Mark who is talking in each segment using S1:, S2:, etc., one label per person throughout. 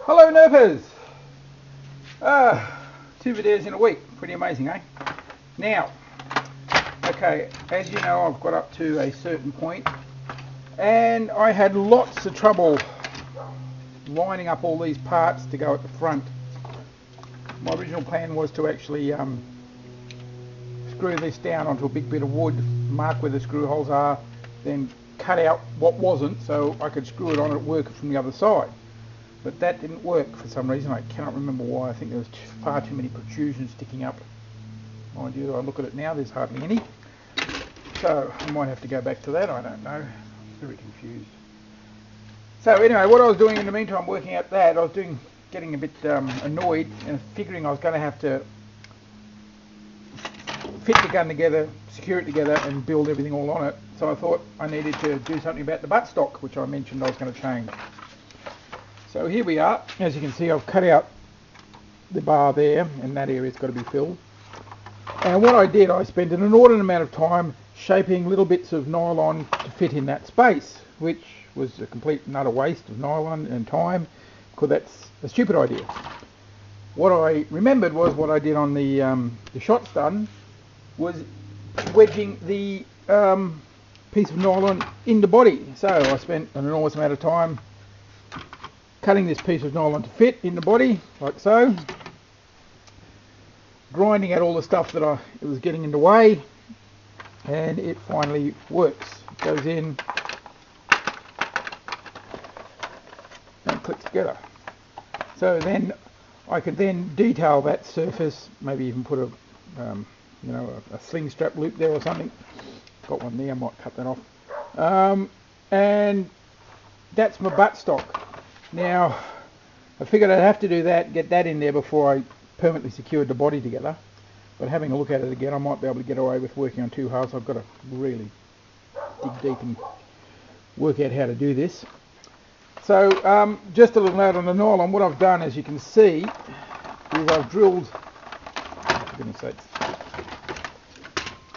S1: Hello Nerfers! 2 videos in a week, pretty amazing, eh? Now, okay, as you know, I've got up to a certain point and I had lots of trouble lining up all these parts to go at the front. My original plan was to actually screw this down onto a big bit of wood, mark where the screw holes are, then cut out what wasn't so I could screw it on and work from the other side. But that didn't work for some reason. I cannot remember why. I think there was far too many protrusions sticking up. Mind you, I look at it now, there's hardly any. So I might have to go back to that, I don't know. I'm very confused. So anyway, what I was doing in the meantime, working out that, I was getting a bit annoyed and figuring I was going to have to fit the gun together, secure it together and build everything all on it. So I thought I needed to do something about the buttstock, which I mentioned I was going to change. So here we are. As you can see, I've cut out the bar there and that area's got to be filled. And what I did, I spent an inordinate amount of time shaping little bits of nylon to fit in that space, which was a complete and utter waste of nylon and time, because that's a stupid idea. What I remembered was what I did on the shot stun was wedging the piece of nylon in the body. So I spent an enormous amount of time cutting this piece of nylon to fit in the body, like so, grinding out all the stuff that it was getting in the way, and it finally works. It goes in and clicks together. So then I could then detail that surface, maybe even put a sling strap loop there or something. Got one there, I might cut that off. And that's my buttstock. Now, I figured I'd have to do that, get that in there before I permanently secured the body together. But having a look at it again, I might be able to get away with working on 2 halves. I've got to really dig deep and work out how to do this. So, just a little note on the nylon. What I've done, as you can see, is I've drilled, for goodness sakes,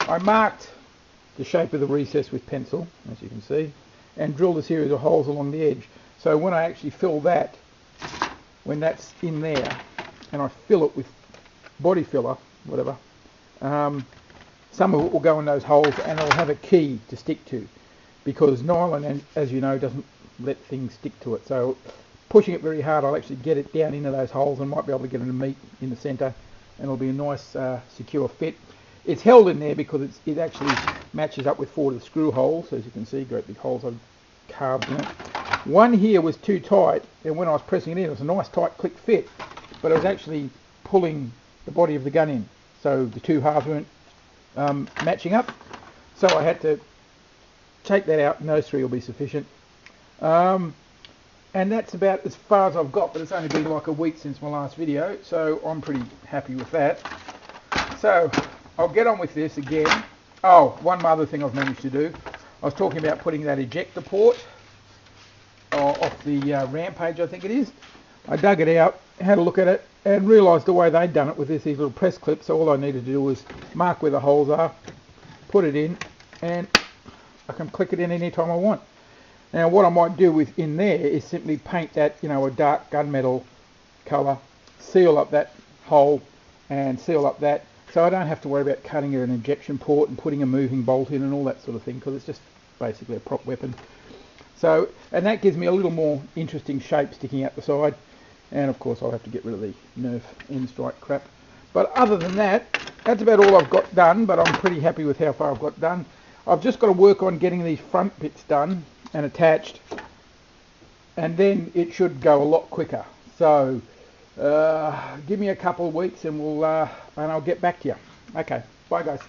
S1: I marked the shape of the recess with pencil, as you can see, and drilled a series of holes along the edge. So when I actually fill that, when that's in there, and I fill it with body filler, whatever, some of it will go in those holes and it'll have a key to stick to, because nylon, as you know, doesn't let things stick to it. So pushing it very hard, I'll actually get it down into those holes and might be able to get it to meet in the centre, and it'll be a nice secure fit. It's held in there because it actually matches up with 4 of the screw holes. As you can see, great big holes I've carved in it. One here was too tight, and when I was pressing it in, it was a nice tight click fit, but I was actually pulling the body of the gun in, so the 2 halves weren't matching up. So I had to take that out, and those 3 will be sufficient. And that's about as far as I've got, but it's only been like a week since my last video, so I'm pretty happy with that. So I'll get on with this again. Oh, one other thing I've managed to do. I was talking about putting that ejector port off the Rampage, I think it is. I dug it out, had a look at it, and realised the way they'd done it with these little press clips. So all I needed to do was mark where the holes are, put it in, and I can click it in any time I want. Now what I might do in there is simply paint that, a dark gunmetal colour, seal up that hole and seal up that, so I don't have to worry about cutting an injection port and putting a moving bolt in and all that sort of thing, because it's just basically a prop weapon. So, and that gives me a little more interesting shape sticking out the side, and of course I'll have to get rid of the Nerf N-Strike crap. But other than that, that's about all I've got done, but I'm pretty happy with how far I've got done. I've just got to work on getting these front bits done and attached, and then it should go a lot quicker. So give me a couple of weeks and I'll get back to you. Okay, bye guys.